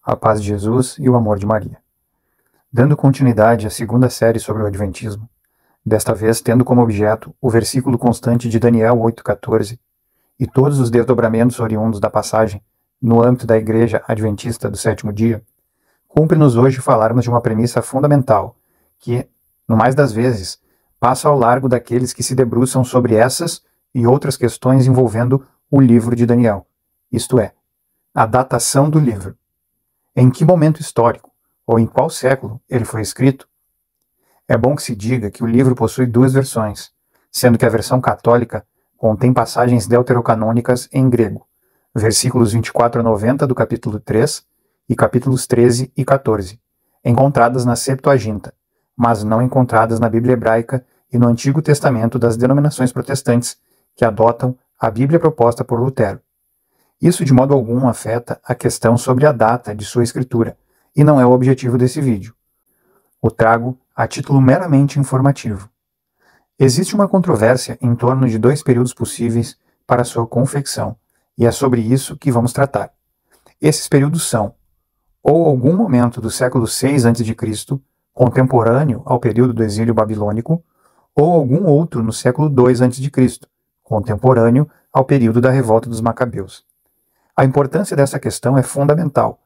a paz de Jesus e o amor de Maria. Dando continuidade à segunda série sobre o Adventismo, desta vez tendo como objeto o versículo constante de Daniel 8,14 e todos os desdobramentos oriundos da passagem no âmbito da Igreja Adventista do Sétimo Dia, cumpre-nos hoje falarmos de uma premissa fundamental que, no mais das vezes, passa ao largo daqueles que se debruçam sobre essas e outras questões envolvendo o livro de Daniel, isto é, a datação do livro. Em que momento histórico, ou em qual século, ele foi escrito? É bom que se diga que o livro possui duas versões, sendo que a versão católica contém passagens deuterocanônicas em grego, versículos 24 a 90 do capítulo 3 e capítulos 13 e 14, encontradas na Septuaginta, mas não encontradas na Bíblia hebraica e no Antigo Testamento das denominações protestantes que adotam a Bíblia proposta por Lutero. Isso de modo algum afeta a questão sobre a data de sua escritura, e não é o objetivo desse vídeo. O trago a título meramente informativo. Existe uma controvérsia em torno de dois períodos possíveis para sua confecção, e é sobre isso que vamos tratar. Esses períodos são, ou algum momento do século VI a.C., contemporâneo ao período do exílio babilônico, ou algum outro no século II a.C., contemporâneo ao período da revolta dos Macabeus. A importância dessa questão é fundamental,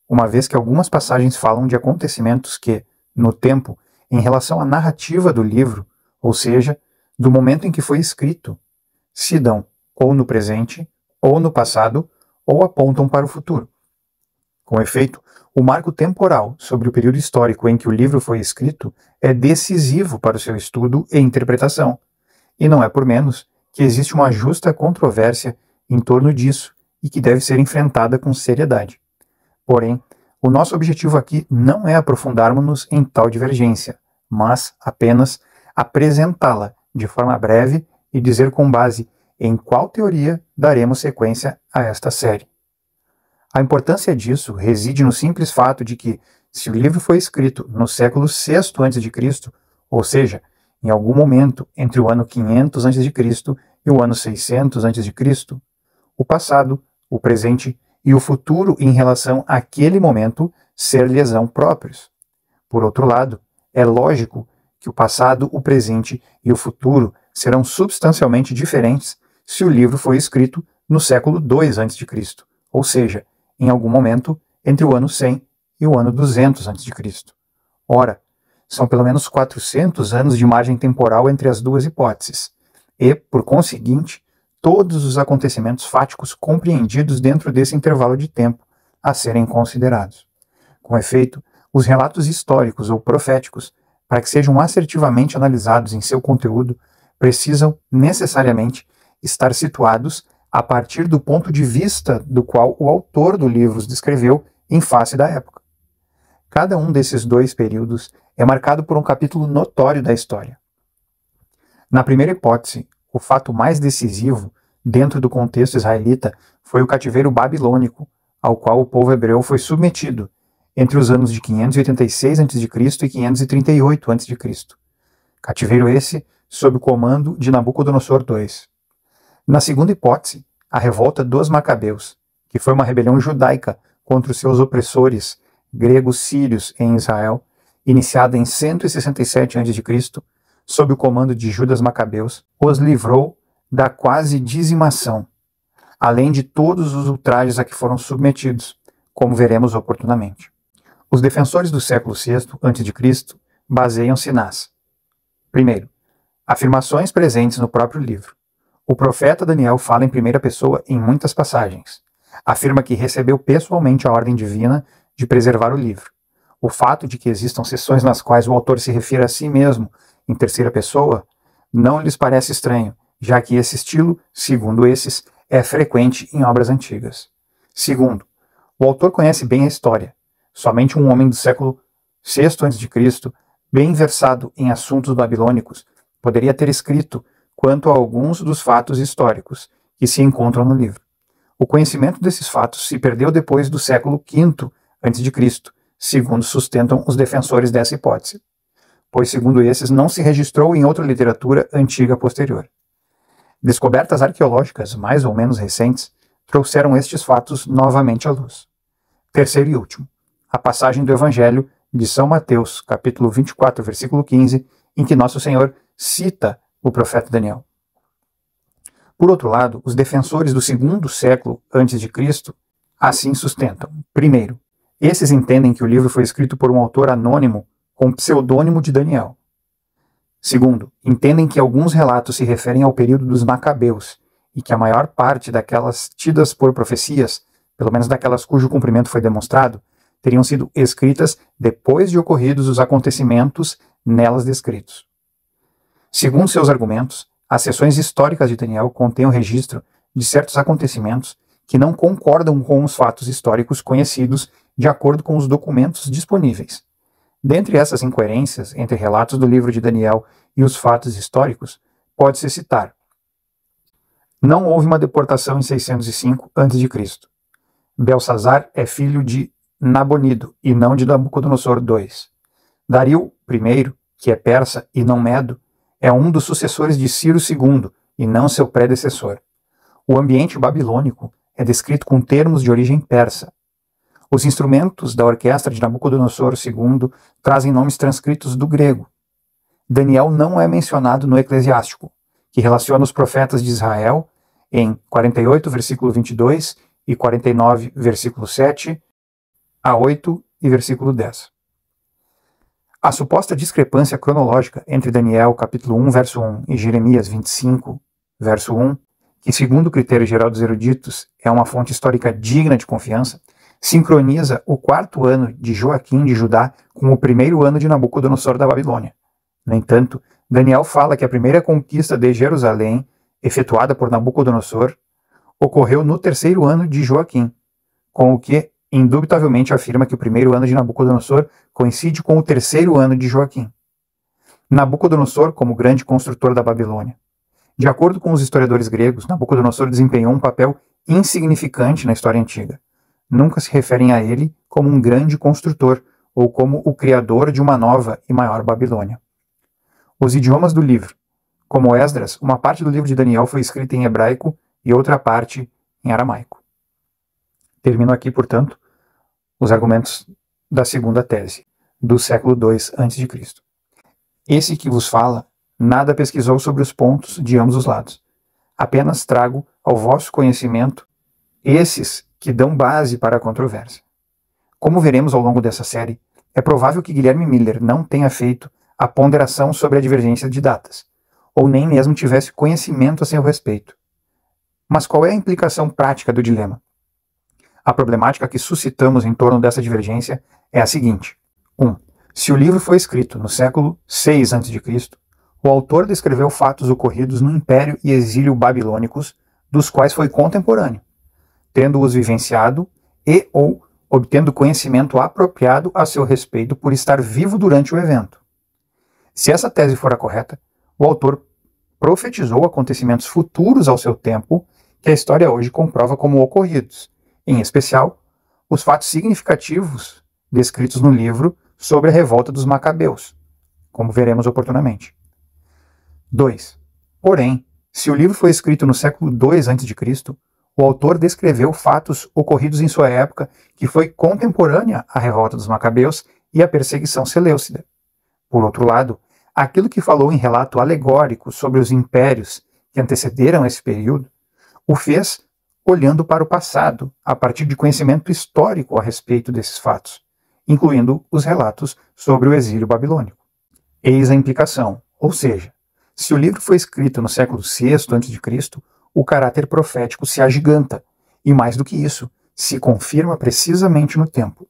uma vez que algumas passagens falam de acontecimentos que, no tempo, em relação à narrativa do livro, ou seja, do momento em que foi escrito, se dão ou no presente, ou no passado, ou apontam para o futuro. Com efeito, o marco temporal sobre o período histórico em que o livro foi escrito é decisivo para o seu estudo e interpretação, e não é por menos que existe uma justa controvérsia em torno disso, e que deve ser enfrentada com seriedade. Porém, o nosso objetivo aqui não é aprofundarmos-nos em tal divergência, mas apenas apresentá-la de forma breve e dizer com base em qual teoria daremos sequência a esta série. A importância disso reside no simples fato de que, se o livro foi escrito no século VI a.C., ou seja, em algum momento entre o ano 500 a.C. e o ano 600 a.C., o passado, o presente e o futuro em relação àquele momento ser-lhes-ão próprios. Por outro lado, é lógico que o passado, o presente e o futuro serão substancialmente diferentes se o livro foi escrito no século II a.C., ou seja, em algum momento entre o ano 100 e o ano 200 a.C. Ora, são pelo menos 400 anos de margem temporal entre as duas hipóteses, e, por conseguinte, todos os acontecimentos fáticos compreendidos dentro desse intervalo de tempo a serem considerados. Com efeito, os relatos históricos ou proféticos, para que sejam assertivamente analisados em seu conteúdo, precisam necessariamente estar situados a partir do ponto de vista do qual o autor do livro os descreveu em face da época. Cada um desses dois períodos é marcado por um capítulo notório da história. Na primeira hipótese, o fato mais decisivo, dentro do contexto israelita, foi o cativeiro babilônico, ao qual o povo hebreu foi submetido, entre os anos de 586 a.C. e 538 a.C. Cativeiro esse sob o comando de Nabucodonosor II. Na segunda hipótese, a revolta dos Macabeus, que foi uma rebelião judaica contra os seus opressores gregos sírios em Israel, iniciada em 167 a.C., sob o comando de Judas Macabeus, os livrou da quase dizimação, além de todos os ultrajes a que foram submetidos, como veremos oportunamente. Os defensores do século VI a.C. baseiam-se nas: primeiro, afirmações presentes no próprio livro. O profeta Daniel fala em primeira pessoa em muitas passagens. Afirma que recebeu pessoalmente a ordem divina de preservar o livro. O fato de que existam sessões nas quais o autor se refira a si mesmo em terceira pessoa não lhes parece estranho, já que esse estilo, segundo esses, é frequente em obras antigas. Segundo, o autor conhece bem a história. Somente um homem do século VI a.C., bem versado em assuntos babilônicos, poderia ter escrito quanto a alguns dos fatos históricos que se encontram no livro. O conhecimento desses fatos se perdeu depois do século V a.C., segundo sustentam os defensores dessa hipótese, pois, segundo esses, não se registrou em outra literatura antiga posterior. Descobertas arqueológicas mais ou menos recentes trouxeram estes fatos novamente à luz. Terceiro e último, a passagem do Evangelho de São Mateus, capítulo 24, versículo 15, em que Nosso Senhor cita o profeta Daniel. Por outro lado, os defensores do segundo século antes de Cristo assim sustentam. Primeiro, esses entendem que o livro foi escrito por um autor anônimo com pseudônimo de Daniel. Segundo, entendem que alguns relatos se referem ao período dos Macabeus e que a maior parte daquelas tidas por profecias, pelo menos daquelas cujo cumprimento foi demonstrado, teriam sido escritas depois de ocorridos os acontecimentos nelas descritos. Segundo seus argumentos, as seções históricas de Daniel contêm o registro de certos acontecimentos que não concordam com os fatos históricos conhecidos de acordo com os documentos disponíveis. Dentre essas incoerências entre relatos do livro de Daniel e os fatos históricos, pode-se citar: não houve uma deportação em 605 a.C. Belsazar é filho de Nabonido e não de Nabucodonosor II. Dario I, que é persa e não medo, é um dos sucessores de Ciro II e não seu predecessor. O ambiente babilônico é descrito com termos de origem persa. Os instrumentos da orquestra de Nabucodonosor II trazem nomes transcritos do grego. Daniel não é mencionado no Eclesiástico, que relaciona os profetas de Israel em 48, versículo 22 e 49, versículo 7 a 8 e versículo 10. A suposta discrepância cronológica entre Daniel, capítulo 1, verso 1 e Jeremias 25, verso 1, que segundo o critério geral dos eruditos é uma fonte histórica digna de confiança, sincroniza o 4º ano de Joaquim de Judá com o 1º ano de Nabucodonosor da Babilônia. No entanto, Daniel fala que a primeira conquista de Jerusalém, efetuada por Nabucodonosor, ocorreu no 3º ano de Joaquim, com o que indubitavelmente afirma que o 1º ano de Nabucodonosor coincide com o 3º ano de Joaquim. Nabucodonosor como grande construtor da Babilônia. De acordo com os historiadores gregos, Nabucodonosor desempenhou um papel insignificante na história antiga. Nunca se referem a ele como um grande construtor ou como o criador de uma nova e maior Babilônia. Os idiomas do livro. Como Esdras, uma parte do livro de Daniel foi escrita em hebraico e outra parte em aramaico. Termino aqui, portanto, os argumentos da segunda tese, do século II a.C. Esse que vos fala nada pesquisou sobre os pontos de ambos os lados. Apenas trago ao vosso conhecimento esses que dão base para a controvérsia. Como veremos ao longo dessa série, é provável que Guilherme Miller não tenha feito a ponderação sobre a divergência de datas, ou nem mesmo tivesse conhecimento a seu respeito. Mas qual é a implicação prática do dilema? A problemática que suscitamos em torno dessa divergência é a seguinte. 1. Se o livro foi escrito no século VI a.C., o autor descreveu fatos ocorridos no Império e Exílio babilônicos, dos quais foi contemporâneo, tendo-os vivenciado e ou obtendo conhecimento apropriado a seu respeito por estar vivo durante o evento. Se essa tese for a correta, o autor profetizou acontecimentos futuros ao seu tempo que a história hoje comprova como ocorridos, em especial os fatos significativos descritos no livro sobre a revolta dos Macabeus, como veremos oportunamente. 2. Porém, se o livro foi escrito no século II a.C., o autor descreveu fatos ocorridos em sua época que foi contemporânea à revolta dos Macabeus e à perseguição seleucida. Por outro lado, aquilo que falou em relato alegórico sobre os impérios que antecederam esse período, o fez olhando para o passado, a partir de conhecimento histórico a respeito desses fatos, incluindo os relatos sobre o exílio babilônico. Eis a implicação, ou seja, se o livro foi escrito no século VI a.C., o caráter profético se agiganta, e mais do que isso, se confirma precisamente no tempo.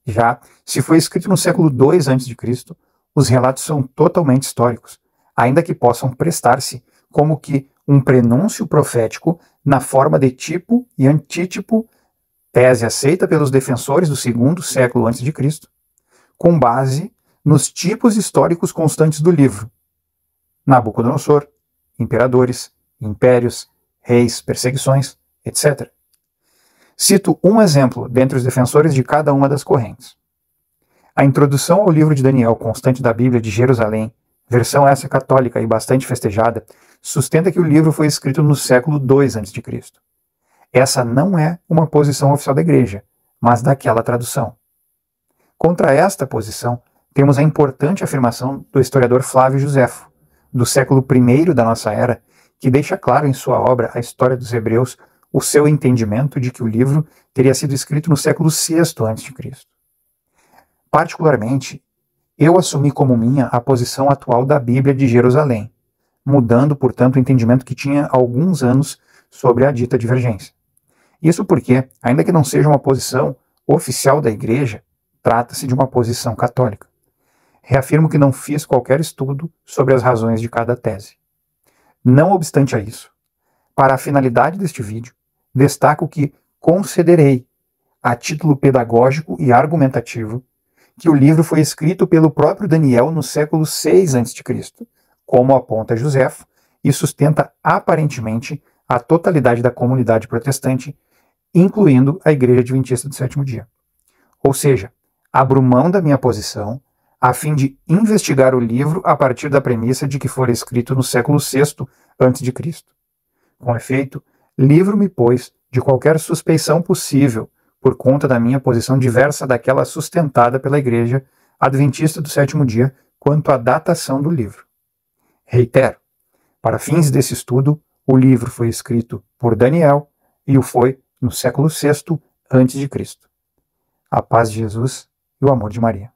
Já, se foi escrito no século II a.C., os relatos são totalmente históricos, ainda que possam prestar-se como que um prenúncio profético na forma de tipo e antítipo, tese aceita pelos defensores do segundo século a.C., com base nos tipos históricos constantes do livro. Nabucodonosor, imperadores, impérios, reis, perseguições, etc. Cito um exemplo dentre os defensores de cada uma das correntes. A introdução ao livro de Daniel constante da Bíblia de Jerusalém, versão essa católica e bastante festejada, sustenta que o livro foi escrito no século II a.C. Essa não é uma posição oficial da Igreja, mas daquela tradução. Contra esta posição, temos a importante afirmação do historiador Flávio Joséfo, do século I da nossa era, que deixa claro em sua obra A História dos Hebreus o seu entendimento de que o livro teria sido escrito no século VI a.C. Particularmente, eu assumi como minha a posição atual da Bíblia de Jerusalém, mudando, portanto, o entendimento que tinha há alguns anos sobre a dita divergência. Isso porque, ainda que não seja uma posição oficial da Igreja, trata-se de uma posição católica. Reafirmo que não fiz qualquer estudo sobre as razões de cada tese. Não obstante a isso, para a finalidade deste vídeo, destaco que concederei, a título pedagógico e argumentativo, que o livro foi escrito pelo próprio Daniel no século VI a.C., como aponta Joséfo, e sustenta aparentemente a totalidade da comunidade protestante, incluindo a Igreja Adventista do Sétimo Dia. Ou seja, abro mão da minha posição a fim de investigar o livro a partir da premissa de que fora escrito no século VI a.C. Com efeito, livro-me, pois, de qualquer suspeição possível por conta da minha posição diversa daquela sustentada pela Igreja Adventista do Sétimo Dia quanto à datação do livro. Reitero, para fins desse estudo, o livro foi escrito por Daniel e o foi no século VI a.C. A paz de Jesus e o amor de Maria.